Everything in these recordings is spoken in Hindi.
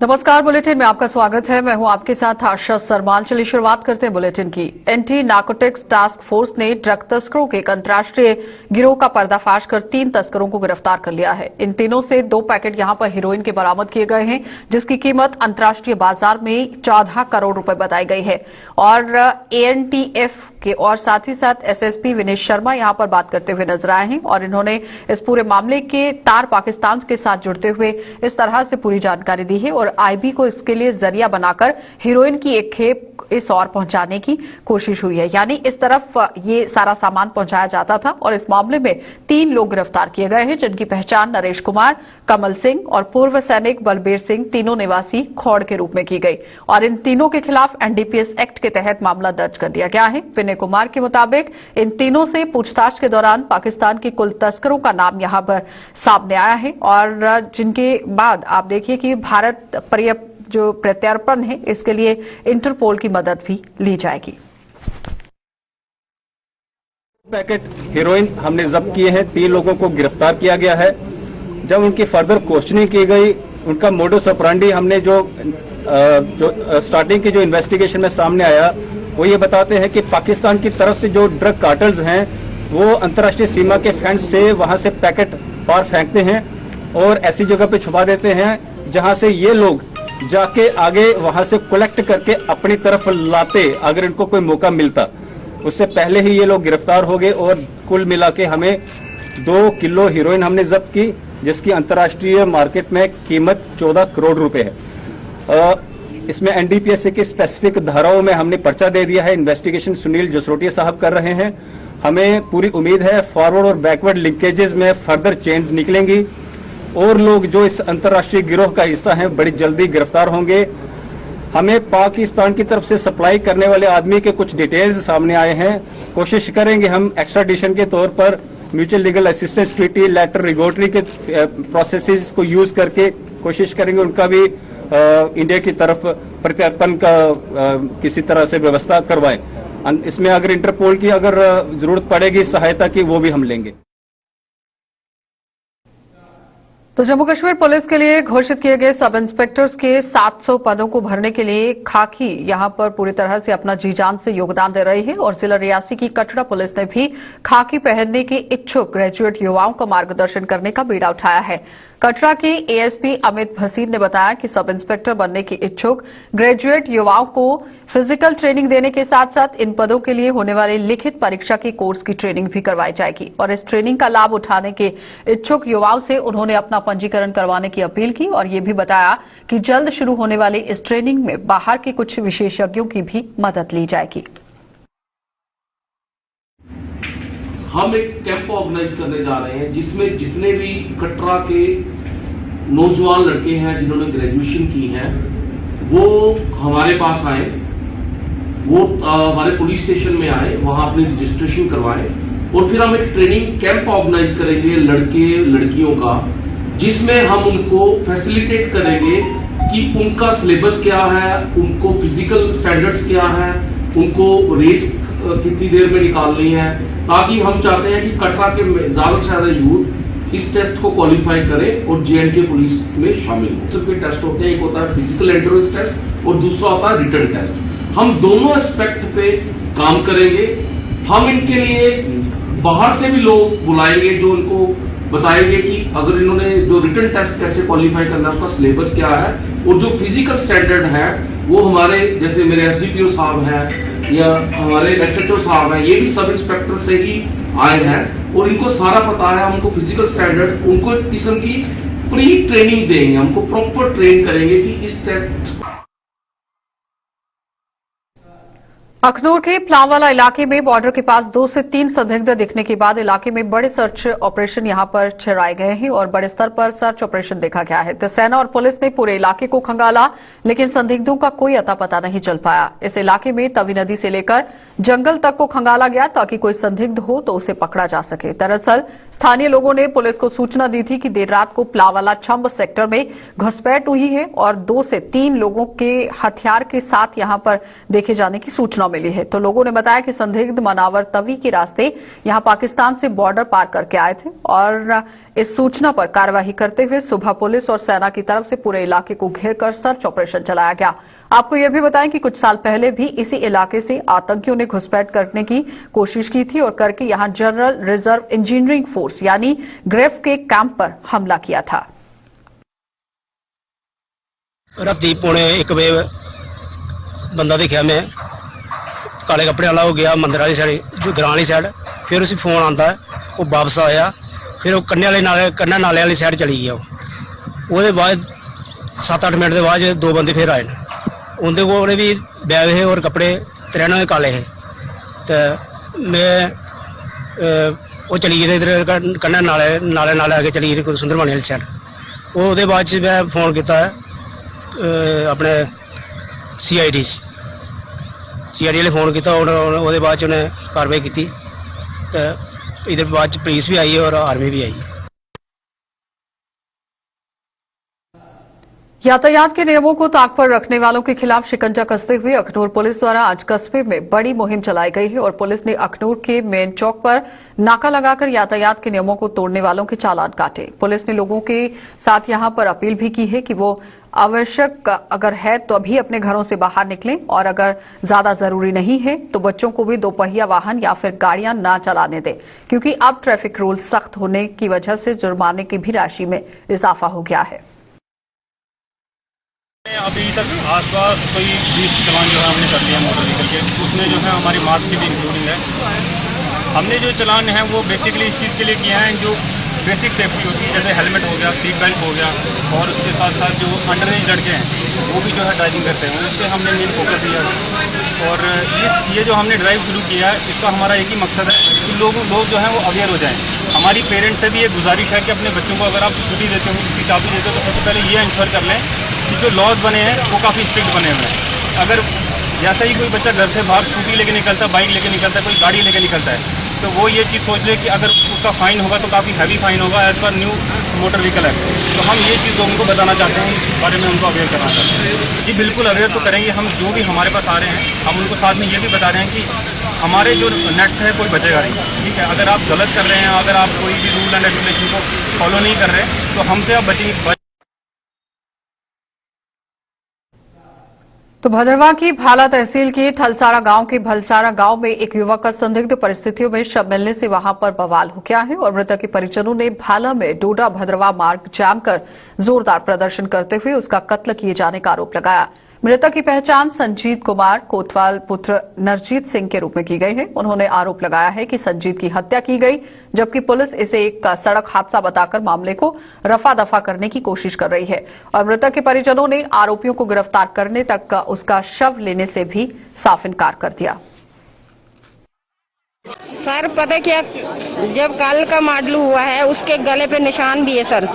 नमस्कार, बुलेटिन में आपका स्वागत है। मैं हूं आपके साथ आशा सरमाल। चलिए शुरुआत करते हैं बुलेटिन की। एंटी नार्कोटिक्स टास्क फोर्स ने ड्रग तस्करों के एक अंतर्राष्ट्रीय गिरोह का पर्दाफाश कर 3 तस्करों को गिरफ्तार कर लिया है। इन तीनों से 2 पैकेट यहां पर हीरोइन के बरामद किए गए हैं, जिसकी कीमत अंतर्राष्ट्रीय बाजार में 14 करोड़ रुपए बताई गई है। और एएनटीएफ के और साथ ही साथ एसएसपी विनेश शर्मा यहां पर बात करते हुए नजर आए हैं और इन्होंने इस पूरे मामले के तार पाकिस्तान के साथ जुड़ते हुए इस तरह से पूरी जानकारी दी है और आईबी को इसके लिए जरिया बनाकर हीरोइन की एक खेप इस ओर पहुंचाने की कोशिश हुई है। यानी इस तरफ ये सारा सामान पहुंचाया जाता था और इस मामले में 3 लोग गिरफ्तार किए गए हैं, जिनकी पहचान नरेश कुमार, कमल सिंह और पूर्व सैनिक बलबीर सिंह, तीनों निवासी खौड़ के रूप में की गई। और इन तीनों के खिलाफ एनडीपीएस एक्ट के तहत मामला दर्ज कर दिया गया है। विनय कुमार के मुताबिक इन तीनों से पूछताछ के दौरान पाकिस्तान के कुल तस्करों का नाम यहां पर सामने आया है और जिनके बाद आप देखिए कि भारत जो प्रत्यार्पण है इसके लिए इंटरपोल की मदद भी ली जाएगी। पैकेट हीरोइन हमने जब्त किए हैं, 3 लोगों को गिरफ्तार किया गया है। जब उनकी फर्दर क्वेश्चनिंग की गई, उनका मोडस ऑपरेंडी हमने जो स्टार्टिंग की जो इन्वेस्टिगेशन में सामने आया वो ये बताते हैं कि पाकिस्तान की तरफ से जो ड्रग कार्टल्स हैं वो अंतर्राष्ट्रीय सीमा के फेंस से वहां से पैकेट पार फेंकते हैं और ऐसी जगह पे छुपा देते हैं जहां से ये लोग जाके आगे वहां से कलेक्ट करके अपनी तरफ लाते अगर इनको कोई मौका मिलता। उससे पहले ही ये लोग गिरफ्तार हो गए और कुल मिला के हमें 2 किलो हीरोइन हमने जब्त की, जिसकी अंतर्राष्ट्रीय मार्केट में कीमत 14 करोड़ रुपए है। इसमें एनडीपीएस की स्पेसिफिक धाराओं में हमने पर्चा दे दिया है। इन्वेस्टिगेशन सुनील जसरोटिया साहब कर रहे हैं। हमें पूरी उम्मीद है फॉरवर्ड और बैकवर्ड लिंकेजेस में फर्दर चेंज निकलेंगी और लोग जो इस अंतर्राष्ट्रीय गिरोह का हिस्सा हैं बड़ी जल्दी गिरफ्तार होंगे। हमें पाकिस्तान की तरफ से सप्लाई करने वाले आदमी के कुछ डिटेल्स सामने आए हैं। कोशिश करेंगे हम एक्स्ट्राडिशन के तौर पर mutual legal assistance treaty, letter rogatory के प्रोसेसेस को यूज करके कोशिश करेंगे उनका भी इंडिया की तरफ प्रत्यार्पण का किसी तरह से व्यवस्था करवाएं। इसमें अगर इंटरपोल की अगर जरूरत पड़ेगी सहायता की, वो भी हम लेंगे। तो जम्मू कश्मीर पुलिस के लिए घोषित किए गए सब इंस्पेक्टर्स के 700 पदों को भरने के लिए खाकी यहां पर पूरी तरह से अपना जी जान से योगदान दे रही है और जिला रियासी की कटरा पुलिस ने भी खाकी पहनने के इच्छुक ग्रेजुएट युवाओं का मार्गदर्शन करने का बीड़ा उठाया है। कटरा के एएसपी अमित भसीन ने बताया कि सब इंस्पेक्टर बनने के इच्छुक ग्रेजुएट युवाओं को फिजिकल ट्रेनिंग देने के साथ साथ इन पदों के लिए होने वाली लिखित परीक्षा के कोर्स की ट्रेनिंग भी करवाई जाएगी और इस ट्रेनिंग का लाभ उठाने के इच्छुक युवाओं से उन्होंने अपना पंजीकरण करवाने की अपील की और ये भी बताया कि जल्द शुरू होने वाली इस ट्रेनिंग में बाहर के कुछ विशेषज्ञों की भी मदद ली जाएगी। हम एक कैंप ऑर्गेनाइज करने जा रहे हैं जिसमें जितने भी कटरा के नौजवान लड़के हैं जिन्होंने ग्रेजुएशन की है वो हमारे पास आए, वो हमारे पुलिस स्टेशन में आए, वहां अपनी रजिस्ट्रेशन करवाएं और फिर हम एक ट्रेनिंग कैंप ऑर्गेनाइज करेंगे लड़के लड़कियों का, जिसमें हम उनको फैसिलिटेट करेंगे कि उनका सिलेबस क्या है, उनको फिजिकल स्टैंडर्ड्स क्या है, उनको रेस कितनी देर में निकालनी है, ताकि हम चाहते हैं कि कटरा के ज्यादा से ज्यादा यूथ इस टेस्ट को क्वालिफाई करें और जेएंडके पुलिस में शामिल हो। सबके टेस्ट होते हैं, एक होता है फिजिकल एंड्योरेंस टेस्ट और दूसरा होता है रिटन टेस्ट। हम दोनों एस्पेक्ट पे काम करेंगे। हम इनके लिए बाहर से भी लोग बुलाएंगे जो उनको बताएंगे कि अगर इन्होंने जो रिटन टेस्ट कैसे क्वालिफाई करना है, उसका सिलेबस क्या है और जो फिजिकल स्टैंडर्ड है वो हमारे जैसे मेरे एसडीपीओ साहब है या हमारे एसएचओ साहब हैं, ये भी सब इंस्पेक्टर से ही आए हैं और इनको सारा पता है। हम उनको फिजिकल स्टैंडर्ड, उनको एक किस्म की प्री ट्रेनिंग देंगे, हमको प्रॉपर ट्रेन करेंगे कि इस टेस्ट। अखनूर के प्लांवाला इलाके में बॉर्डर के पास 2 से 3 संदिग्ध दिखने के बाद इलाके में बड़े सर्च ऑपरेशन यहां पर चलाए गए हैं और बड़े स्तर पर सर्च ऑपरेशन देखा गया है। तो सेना और पुलिस ने पूरे इलाके को खंगाला, लेकिन संदिग्धों का कोई अता पता नहीं चल पाया। इस इलाके में तवी नदी से लेकर जंगल तक को खंगाला गया ताकि कोई संदिग्ध हो तो उसे पकड़ा जा सके। दरअसल स्थानीय लोगों ने पुलिस को सूचना दी थी कि देर रात को प्लावाला छंब सेक्टर में घुसपैठ हुई है और 2 से 3 लोगों के हथियार के साथ यहां पर देखे जाने की सूचना मिली है। तो लोगों ने बताया कि संदिग्ध मनावर तवी के रास्ते यहां पाकिस्तान से बॉर्डर पार करके आए थे और इस सूचना पर कार्यवाही करते हुए सुबह पुलिस और सेना की तरफ से पूरे इलाके को घेरकर सर्च ऑपरेशन चलाया गया। आपको यह भी बताएं कि कुछ साल पहले भी इसी इलाके से आतंकियों ने घुसपैठ करने की कोशिश की थी और करके यहां जनरल रिजर्व इंजीनियरिंग फोर्स यानी ग्रेफ के कैंप पर हमला किया था। राती पौने 1 बजे बंदा देखा मैं काले कपड़े वाला हो गया मंदिर वाली साइड जो ग्रां वाली साइड, फिर उसी फोन आता है वो वापस आया, फिर वो कन्या नाले वाली साइड चली गया। वो बाद 7-8 मिनट के बाद 2 बंदे फिर आए, उनके को भी बैग है और कपड़े 93 काले है। तो मैं वो चली गई इधर कन्या नाले आगे चली गई सुंदरमानी वाली साइड। वो बाद मैं फोन किया अपने CID वाले फोन किया, वो बाद उन्हें कार्रवाई की। तो इधर बाद पुलिस भी आई है और आर्मी भी आई है। यातायात के नियमों को ताक पर रखने वालों के खिलाफ शिकंजा कसते हुए अखनूर पुलिस द्वारा आज कस्बे में बड़ी मुहिम चलाई गई है और पुलिस ने अखनूर के मेन चौक पर नाका लगाकर यातायात के नियमों को तोड़ने वालों के चालान काटे। पुलिस ने लोगों के साथ यहां पर अपील भी की है कि वो आवश्यक अगर है तो अभी अपने घरों से बाहर निकलें और अगर ज्यादा जरूरी नहीं है तो बच्चों को भी 2 पहिया वाहन या फिर गाड़ियां ना चलाने दें, क्योंकि अब ट्रैफिक रूल सख्त होने की वजह से जुर्माने की भी राशि में इजाफा हो गया है। अभी तक आसपास कोई 20 चलान जो है हमने कर दिया मोटर व्हीकल के, उसमें जो है हमारी मास्क की भी इंक्लूडिंग है। हमने जो चलान है वो बेसिकली इस चीज़ के लिए किया है जो बेसिक सेफ्टी होती है, जैसे हेलमेट हो गया, सीट बेल्ट हो गया, और उसके साथ साथ जो अंडर एज लड़के हैं वो भी जो है ड्राइविंग करते हैं, उस पर हमने मेन फोकस दिया है। और ये जो हमने ड्राइव शुरू किया है इसका हमारा एक ही मकसद है कि लोग जो हैं वो अवेयर हो जाएं। हमारी पेरेंट्स से भी ये गुजारिश है कि अपने बच्चों को अगर आप छुट्टी देते हो, उसकी चाबी देते हो, तो सबसे पहले ये इंश्योर कर लें कि जो लॉज बने हैं वो काफ़ी स्ट्रिक्ट बने हुए हैं। अगर जैसा ही कोई बच्चा घर से बाहर स्कूटी लेके निकलता है, बाइक लेके निकलता है, कोई गाड़ी लेके निकलता है, तो वो ये चीज़ सोच ले कि अगर उसका फाइन होगा तो काफ़ी हैवी फाइन होगा as per new motor vehicle है। तो हम ये चीज़ लोगों को बताना चाहते हैं, इस बारे में उनको अवेयर करना चाहते हैं। जी बिल्कुल अवेयर तो करेंगे हम, जो भी हमारे पास आ रहे हैं हम उनको साथ में ये भी बता रहे हैं कि हमारे जो नेट है कोई बचेगा नहीं, ठीक है। अगर आप गलत कर रहे हैं, अगर आप कोई भी रूल एंड रेगुलेशन को फॉलो नहीं कर रहे तो हमसे आप बचेंगे। तो भदरवा की भाला तहसील के थलसारा गांव के भलसारा गांव में एक युवक का संदिग्ध परिस्थितियों में शव मिलने से वहां पर बवाल हो गया है और मृतक के परिजनों ने भाला में डोडा भदरवा मार्ग जाम कर जोरदार प्रदर्शन करते हुए उसका कत्ल किए जाने का आरोप लगाया। मृतक की पहचान संजीत कुमार कोतवाल पुत्र नरजीत सिंह के रूप में की गई है। उन्होंने आरोप लगाया है कि संजीत की हत्या की गई, जबकि पुलिस इसे एक सड़क हादसा बताकर मामले को रफा दफा करने की कोशिश कर रही है और मृतक के परिजनों ने आरोपियों को गिरफ्तार करने तक उसका शव लेने से भी साफ इनकार कर दिया। सर पता क्या, जब कल का मॉडल हुआ है उसके गले पे निशान भी है सर,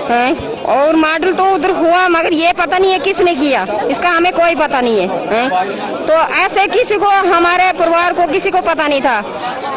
है? और मॉडल तो उधर हुआ मगर ये पता नहीं है किसने किया, इसका हमें कोई पता नहीं है? तो ऐसे किसी को, हमारे परिवार को किसी को पता नहीं था।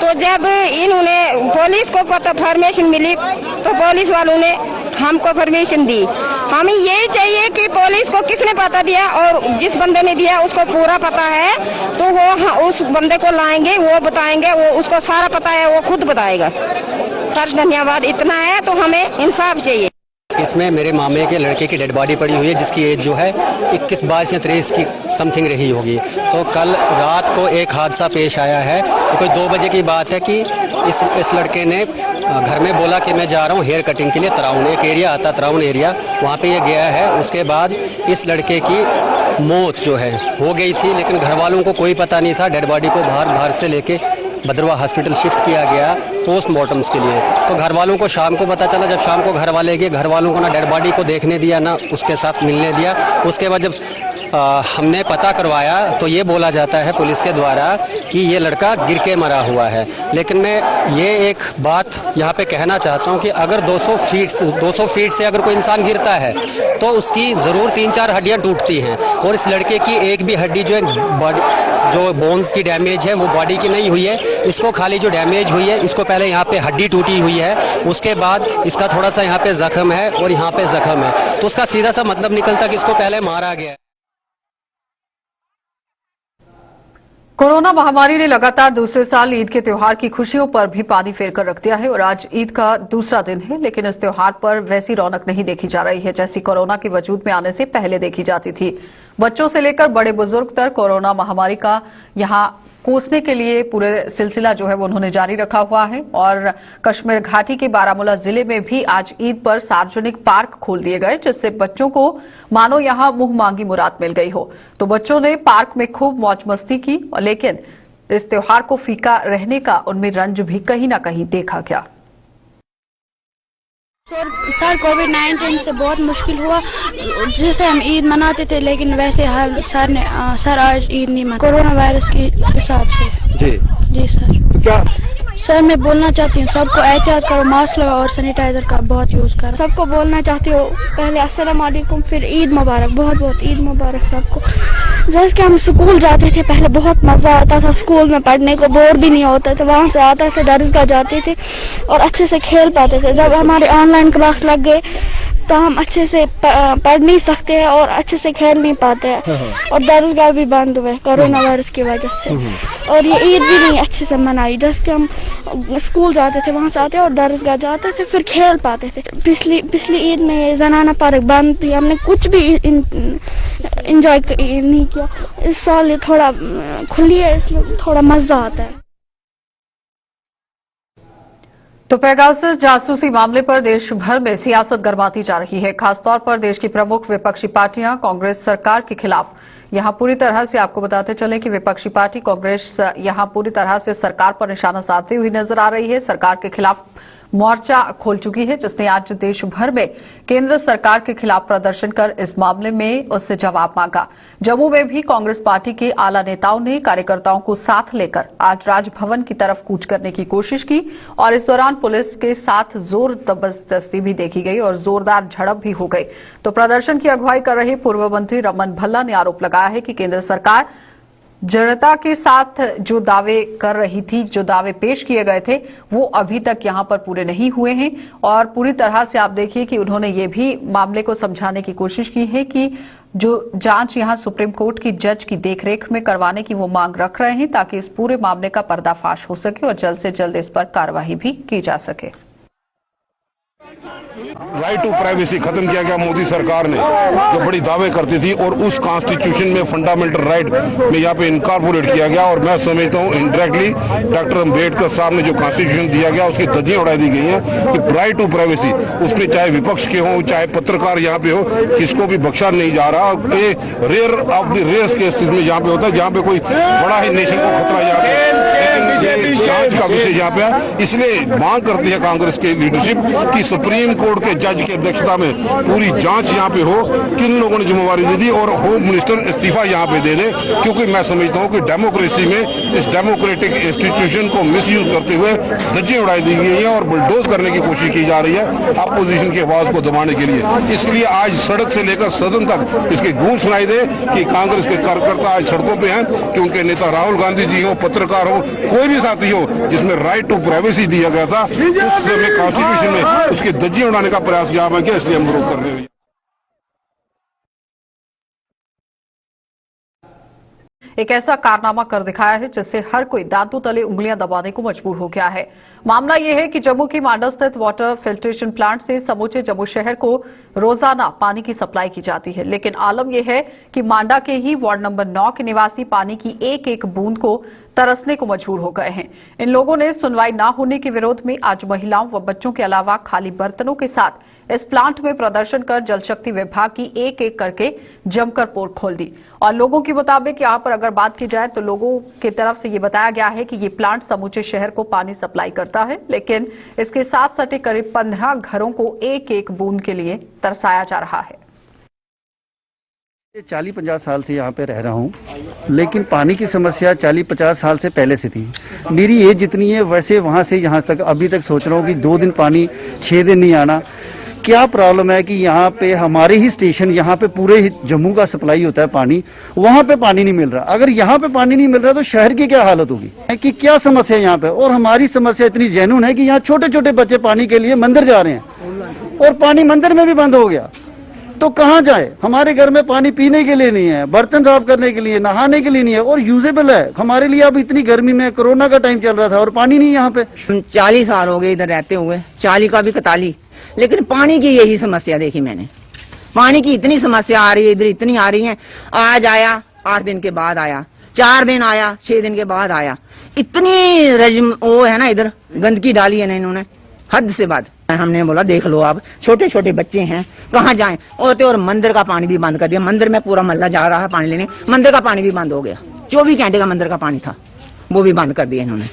तो जब इन्होंने पुलिस को पता फॉर्मेशन मिली तो पुलिस वालों ने हमको परमिशन दी। हमें यही चाहिए कि पुलिस को किसने पता दिया और जिस बंदे ने दिया उसको पूरा पता है तो वो उस बंदे को लाएंगे, वो बताएंगे, वो उसको सारा पता है, वो खुद बताएगा। सर धन्यवाद, इतना है तो हमें इंसाफ चाहिए। इसमें मेरे मामे के लड़के की डेड बॉडी पड़ी हुई है जिसकी एज जो है 21, 22 या 23 की समथिंग रही होगी। तो कल रात को एक हादसा पेश आया है, कोई 2 बजे की बात है कि इस लड़के ने घर में बोला कि मैं जा रहा हूँ हेयर कटिंग के लिए तराउन, एक एरिया आता तराउन एरिया, वहाँ पे ये गया है। उसके बाद इस लड़के की मौत जो है हो गई थी, लेकिन घर वालों को कोई पता नहीं था। डेड बॉडी को बाहर से लेके भद्रवा हॉस्पिटल शिफ्ट किया गया पोस्टमार्टम्स के लिए। तो घर वालों को शाम को पता चला, जब शाम को घर वाले गए, घर वालों को ना डेड बॉडी को देखने दिया ना उसके साथ मिलने दिया। उसके बाद जब हमने पता करवाया तो ये बोला जाता है पुलिस के द्वारा कि ये लड़का गिर के मरा हुआ है। लेकिन मैं ये एक बात यहाँ पे कहना चाहता हूँ कि अगर 200 फीट से अगर कोई इंसान गिरता है तो उसकी ज़रूर 3-4 हड्डियाँ टूटती हैं, और इस लड़के की एक भी हड्डी जो है बॉडी जो बोन्स की डैमेज है वो बॉडी की नहीं हुई है। इसको खाली जो डैमेज हुई है, इसको पहले यहाँ पे हड्डी टूटी हुई है, उसके बाद इसका थोड़ा सा यहाँ पे जख्म है और यहाँ पे जख्म है, तो उसका सीधा सा मतलब निकलता कि इसको पहले मारा गया है। कोरोना महामारी ने लगातार दूसरे साल ईद के त्योहार की खुशियों पर भी पानी फेरकर रख दिया है और आज ईद का दूसरा दिन है, लेकिन इस त्योहार पर वैसी रौनक नहीं देखी जा रही है जैसी कोरोना के वजूद में आने से पहले देखी जाती थी। बच्चों से लेकर बड़े बुजुर्ग तक कोरोना महामारी का यहां कोसने के लिए पूरे सिलसिला जो है वो उन्होंने जारी रखा हुआ है। और कश्मीर घाटी के बारामूला जिले में भी आज ईद पर सार्वजनिक पार्क खोल दिए गए, जिससे बच्चों को मानो यहां मुंह मांगी मुराद मिल गई हो। तो बच्चों ने पार्क में खूब मौज मस्ती की, लेकिन इस त्योहार को फीका रहने का उनमें रंज भी कहीं न कहीं देखा गया। सर कोविड-19 से बहुत मुश्किल हुआ, जैसे हम ईद मनाते थे लेकिन वैसे सर आज ईद नहीं मना, कोरोना वायरस के हिसाब से। जी सर। तो क्या सर मैं बोलना चाहती हूँ सबको एहतियात करो, मास्क लगाओ और सैनिटाइजर का बहुत यूज करो। सबको बोलना चाहती हूँ पहले अस्सलाम वालेकुम, फिर ईद मुबारक, बहुत बहुत ईद मुबारक सबको। जैसे कि हम स्कूल जाते थे पहले बहुत मजा आता था, स्कूल में पढ़ने को बोर भी नहीं होता था, वहाँ से आते थे दरसगाह जाते थे और अच्छे से खेल पाते थे। जब हमारे ऑनलाइन क्लास लग गए तो हम अच्छे से पढ़ नहीं सकते हैं और अच्छे से खेल नहीं पाते हैं, और दरसगाह भी बंद हुए कोरोना वायरस की वजह से, और ये ईद भी नहीं अच्छे से मनाई। जैसे कि हम स्कूल जाते थे, वहाँ से आते और दरसगाह जाते थे, फिर खेल पाते थे। पिछली ईद में जनाना पार्क बंद थी, हमने कुछ भी इंजॉय नहीं किया। इस साल ये थोड़ा खुली है, इसलिए थोड़ा मजा आता है। तो पेगासस जासूसी मामले पर देश भर में सियासत गरमाती जा रही है। खासतौर पर देश की प्रमुख विपक्षी पार्टियां कांग्रेस सरकार के खिलाफ यहां पूरी तरह से, आपको बताते चलें कि विपक्षी पार्टी कांग्रेस यहां पूरी तरह से सरकार पर निशाना साधती हुई नजर आ रही है। सरकार के खिलाफ मोर्चा खोल चुकी है, जिसने आज देश भर में केंद्र सरकार के खिलाफ प्रदर्शन कर इस मामले में उससे जवाब मांगा। जम्मू में भी कांग्रेस पार्टी के आला नेताओं ने कार्यकर्ताओं को साथ लेकर आज राजभवन की तरफ कूच करने की कोशिश की, और इस दौरान पुलिस के साथ जोर जबरदस्ती भी देखी गई और जोरदार झड़प भी हो गई। तो प्रदर्शन की अगुवाई कर रहे पूर्व मंत्री रमन भल्ला ने आरोप लगाया है कि केंद्र सरकार जनता के साथ जो दावे कर रही थी, जो दावे पेश किए गए थे, वो अभी तक यहां पर पूरे नहीं हुए हैं। और पूरी तरह से आप देखिए कि उन्होंने ये भी मामले को समझाने की कोशिश की है कि जो जांच यहां सुप्रीम कोर्ट की जज की देखरेख में करवाने की वो मांग रख रहे हैं, ताकि इस पूरे मामले का पर्दाफाश हो सके और जल्द से जल्द इस पर कार्रवाई भी की जा सके। राइट टू प्राइवेसी खत्म किया गया मोदी सरकार ने, जो बड़ी दावे करती थी, और उस कॉन्स्टिट्यूशन में फंडामेंटल राइट में यहाँ पे इनकॉर्पोरेट किया गया। और मैं समझता हूँ इनडायरेक्टली डॉक्टर अम्बेडकर साहब ने जो कॉन्स्टिट्यूशन दिया गया उसकी धज्जियां उड़ा दी गई हैं कि राइट टू प्राइवेसी, उसमें चाहे विपक्ष के हों चाहे पत्रकार यहाँ पे हो, किसको भी बख्शा नहीं जा रहा। ये rare of the rare cases में यहाँ पे होता है जहाँ पे कोई बड़ा ही नेशन को खतरा यहाँ पे, जांच का विषय यहाँ पे है। इसलिए मांग करती है कांग्रेस की लीडरशिप की सुप्रीम कोर्ट के जज की अध्यक्षता में पूरी जांच यहाँ पे हो, किन लोगों ने जिम्मेवारी दे दी, और होम मिनिस्टर इस्तीफा यहाँ पे दे दे। क्योंकि मैं समझता हूँ कि डेमोक्रेसी में इस डेमोक्रेटिक इंस्टीट्यूशन को मिसयूज करते हुए धज्जियां उड़ाई दी गई है और बुलडोज करने की कोशिश की जा रही है अपोजिशन की आवाज को दबाने के लिए। इसलिए आज सड़क से लेकर सदन तक इसकी गूंज सुनाई दे कि कांग्रेस के कार्यकर्ता आज सड़कों पे हैं, क्योंकि नेता राहुल गांधी जी हो, पत्रकार हो, कोई भी साथी हो जिसमें राइट टू प्राइवेसी दिया गया था, उस समय कॉन्स्टिट्यूशन में उसकी धज्जियां उड़ाने का प्रयास यहाँ में किया, इसलिए हम विरोध कर रहे हैं। एक ऐसा कारनामा कर दिखाया है जिससे हर कोई दांतों तले उंगलियां दबाने को मजबूर हो गया है। मामला यह है कि जम्मू की मांडा स्थित वाटर फिल्ट्रेशन प्लांट से समूचे जम्मू शहर को रोजाना पानी की सप्लाई की जाती है, लेकिन आलम यह है कि मांडा के ही वार्ड नंबर 9 के निवासी पानी की एक एक बूंद को तरसने को मजबूर हो गए हैं। इन लोगों ने सुनवाई न होने के विरोध में आज महिलाओं व बच्चों के अलावा खाली बर्तनों के साथ इस प्लांट में प्रदर्शन कर जल शक्ति विभाग की एक एक करके जमकर पोल खोल दी। और लोगों के मुताबिक यहाँ पर अगर बात की जाए तो लोगों की तरफ से ये बताया गया है कि ये प्लांट समूचे शहर को पानी सप्लाई करता है, लेकिन इसके साथ सटे करीब 15 घरों को एक एक बूंद के लिए तरसाया जा रहा है। 40-50 साल से यहाँ पे रह रहा हूँ, लेकिन पानी की समस्या 40-50 साल से पहले से थी। मेरी एज जितनी है वैसे वहाँ से यहाँ तक अभी तक सोच रहा हूँ कि 2 दिन पानी 6 दिन नहीं आना। क्या प्रॉब्लम है कि यहाँ पे हमारे ही स्टेशन, यहाँ पे पूरे जम्मू का सप्लाई होता है पानी, वहाँ पे पानी नहीं मिल रहा। अगर यहाँ पे पानी नहीं मिल रहा तो शहर की क्या हालत होगी कि क्या समस्या है यहाँ पे। और हमारी समस्या इतनी जेन्युइन है कि यहाँ छोटे छोटे बच्चे पानी के लिए मंदिर जा रहे हैं और पानी मंदिर में भी बंद हो गया, तो कहाँ जाए। हमारे घर में पानी पीने के लिए नहीं है, बर्तन साफ करने के लिए, नहाने के लिए नहीं है और यूजेबल है हमारे लिए। अब इतनी गर्मी में, कोरोना का टाइम चल रहा था और पानी नहीं यहाँ पे। 40 साल हो गए इधर रहते हुए, 40 का भी 41, लेकिन पानी की यही समस्या देखी मैंने। पानी की इतनी समस्या आ रही है, इधर इतनी आ रही है। आज आया, 8 दिन के बाद आया, 4 दिन आया, 6 दिन के बाद आया। इतनी वो है ना, इधर गंदगी डाली है ना इन्होंने, हद से बाद। हमने बोला देख लो, आप छोटे छोटे बच्चे हैं, कहाँ जाएं। और मंदिर का पानी भी बंद कर दिया। मंदिर में पूरा मोहल्ला जा रहा है पानी लेने, मंदिर का पानी भी बंद हो गया। 24 घंटे का मंदिर का पानी था, वो भी बंद कर दिया इन्होंने।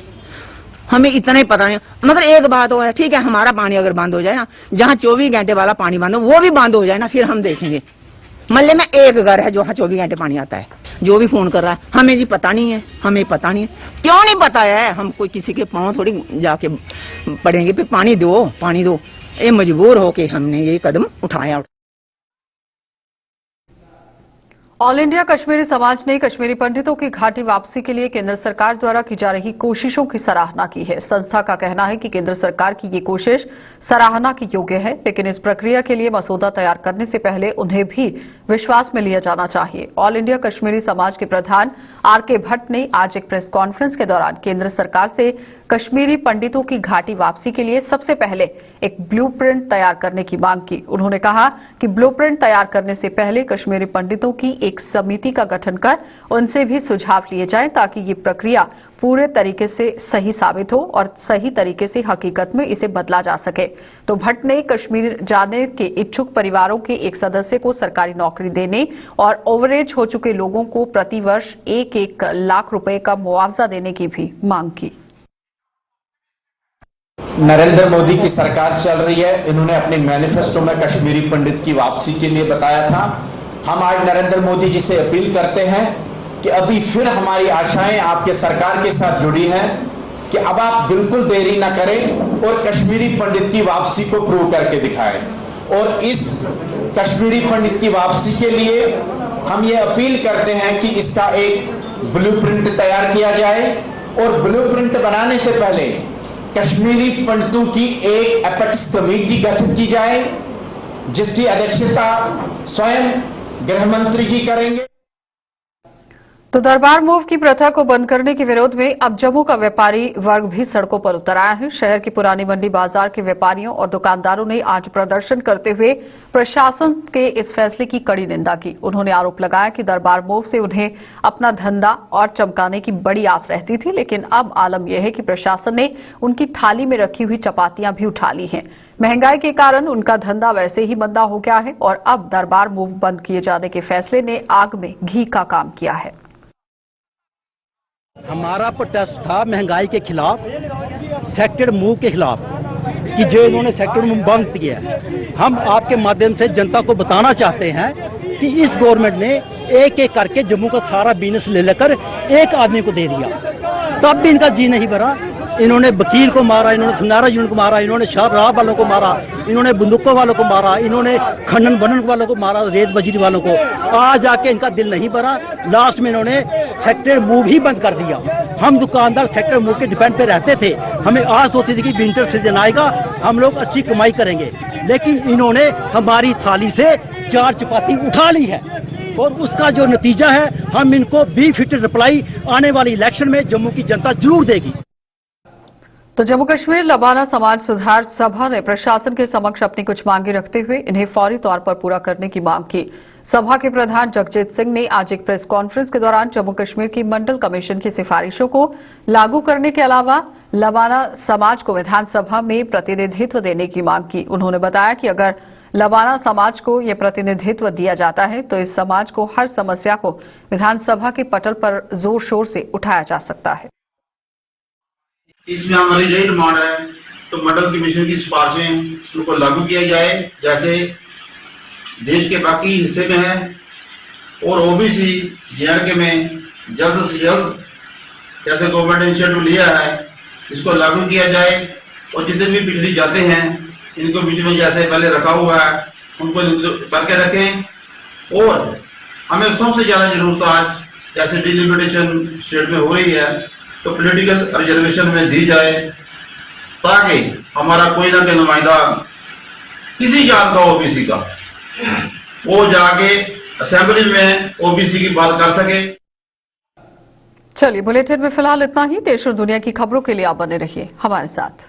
हमें इतना ही पता नहीं। मगर एक बात हो है, ठीक है, हमारा पानी अगर बंद हो जाए ना, जहाँ 24 घंटे वाला पानी बंद हो वो भी बंद हो जाए ना, फिर हम देखेंगे। मोहल्ले में एक घर है जो 24 घंटे पानी आता है। जो भी फोन कर रहा है, हमें जी पता नहीं है, हमें पता नहीं है। क्यों नहीं पता है? हम कोई किसी के पांव थोड़ी जाके पड़ेंगे पे पानी दो, पानी दो। ये मजबूर होके हमने ये कदम उठाया। ऑल इंडिया कश्मीरी समाज ने कश्मीरी पंडितों की घाटी वापसी के लिए केंद्र सरकार द्वारा की जा रही कोशिशों की सराहना की है। संस्था का कहना है कि केंद्र सरकार की ये कोशिश सराहना की योग्य है, लेकिन इस प्रक्रिया के लिए मसौदा तैयार करने से पहले उन्हें भी विश्वास में लिया जाना चाहिए। ऑल इंडिया कश्मीरी समाज के प्रधान आर.के. भट्ट ने आज एक प्रेस कॉन्फ्रेंस के दौरान केंद्र सरकार से कश्मीरी पंडितों की घाटी वापसी के लिए सबसे पहले एक ब्लूप्रिंट तैयार करने की मांग की। उन्होंने कहा कि ब्लूप्रिंट तैयार करने से पहले कश्मीरी पंडितों की एक समिति का गठन कर उनसे भी सुझाव लिए जाएं, ताकि ये प्रक्रिया पूरे तरीके से सही साबित हो और सही तरीके से हकीकत में इसे बदला जा सके। तो भट्ट ने कश्मीर जाने के इच्छुक परिवारों के एक सदस्य को सरकारी नौकरी देने और ओवरेज हो चुके लोगों को प्रति वर्ष 1-1 लाख रुपए का मुआवजा देने की भी मांग की। नरेंद्र मोदी की सरकार चल रही है, इन्होंने अपने मैनिफेस्टो में कश्मीरी पंडित की वापसी के लिए बताया था। हम आज नरेंद्र मोदी जी से अपील करते हैं कि अभी फिर हमारी आशाएं आपके सरकार के साथ जुड़ी हैं कि अब आप बिल्कुल देरी ना करें और कश्मीरी पंडित की वापसी को प्रूव करके दिखाएं। और इस कश्मीरी पंडित की वापसी के लिए हम ये अपील करते हैं कि इसका एक ब्लूप्रिंट तैयार किया जाए और ब्लूप्रिंट बनाने से पहले कश्मीरी पंडितों की एक एपेक्स कमेटी गठित की जाए, जिसकी अध्यक्षता स्वयं गृह मंत्री जी करेंगे। तो दरबार मूव की प्रथा को बंद करने के विरोध में अब जम्मू का व्यापारी वर्ग भी सड़कों पर उतर आया है। शहर की पुरानी मंडी बाजार के व्यापारियों और दुकानदारों ने आज प्रदर्शन करते हुए प्रशासन के इस फैसले की कड़ी निंदा की। उन्होंने आरोप लगाया कि दरबार मूव से उन्हें अपना धंधा और चमकाने की बड़ी आस रहती थी, लेकिन अब आलम यह है कि प्रशासन ने उनकी थाली में रखी हुई चपातियां भी उठा ली हैं। महंगाई के कारण उनका धंधा वैसे ही मंदा हो गया है और अब दरबार मूव बंद किए जाने के फैसले ने आग में घी का काम किया है। हमारा प्रोटेस्ट था महंगाई के खिलाफ, सेक्टर मूव के खिलाफ, कि जो इन्होंने सेक्टर मूव बंद किया है। हम आपके माध्यम से जनता को बताना चाहते हैं कि इस गवर्नमेंट ने एक एक करके जम्मू का सारा बिजनेस ले लेकर एक आदमी को दे दिया, तब भी इनका जी नहीं भरा। इन्होंने वकील को मारा, इन्होंने सुनारा यूनियन को मारा, इन्होंने शराब वालों को मारा, इन्होंने बंदूकों वालों को मारा, इन्होंने खनन बनन वालों को मारा, रेत बजरी वालों को। आज आके इनका दिल नहीं भरा, लास्ट में इन्होंने सेक्टर मूव ही बंद कर दिया। हम दुकानदार सेक्टर मूव के डिपेंड पे रहते थे, हमें आस होती थी कि विंटर सीजन आएगा, हम लोग अच्छी कमाई करेंगे, लेकिन इन्होंने हमारी थाली से 4 चपाती उठा ली है और उसका जो नतीजा है, हम इनको बी फिट रिप्लाई आने वाली इलेक्शन में जम्मू की जनता जरूर देगी। तो जम्मू कश्मीर लबाना समाज सुधार सभा ने प्रशासन के समक्ष अपनी कुछ मांगे रखते हुए इन्हें फौरी तौर पर पूरा करने की मांग की। सभा के प्रधान जगजीत सिंह ने आज एक प्रेस कॉन्फ्रेंस के दौरान जम्मू कश्मीर की मंडल कमीशन की सिफारिशों को लागू करने के अलावा लबाना समाज को विधानसभा में प्रतिनिधित्व देने की मांग की। उन्होंने बताया कि अगर लबाना समाज को यह प्रतिनिधित्व दिया जाता है तो इस समाज को हर समस्या को विधानसभा के पटल पर जोर शोर से उठाया जा सकता है। इसमें हमारी यही डिमांड है तो मंडल कमीशन की सिफारिशें उनको लागू किया जाए जैसे देश के बाकी हिस्से में है। और ओबीसी जेएंडके में जल्द से जल्द जैसे गवर्नमेंट ने इनिशिएटिव लिया है इसको लागू किया जाए और जितने भी पिछड़ी जाते हैं इनको बीच में जैसे पहले रखा हुआ है उनको करके रखें। और हमें सबसे ज्यादा जरूरत आज जैसे डिलिमिटेशन स्टेट में हो रही है तो पॉलिटिकल रिजर्वेशन में दी जाए ताकि हमारा कोई ना कोई नुमाइंदा किसी जात का ओबीसी का वो जाके असेंबली में ओबीसी की बात कर सके। चलिए बुलेटिन में फिलहाल इतना ही। देश और दुनिया की खबरों के लिए आप बने रहिए हमारे साथ।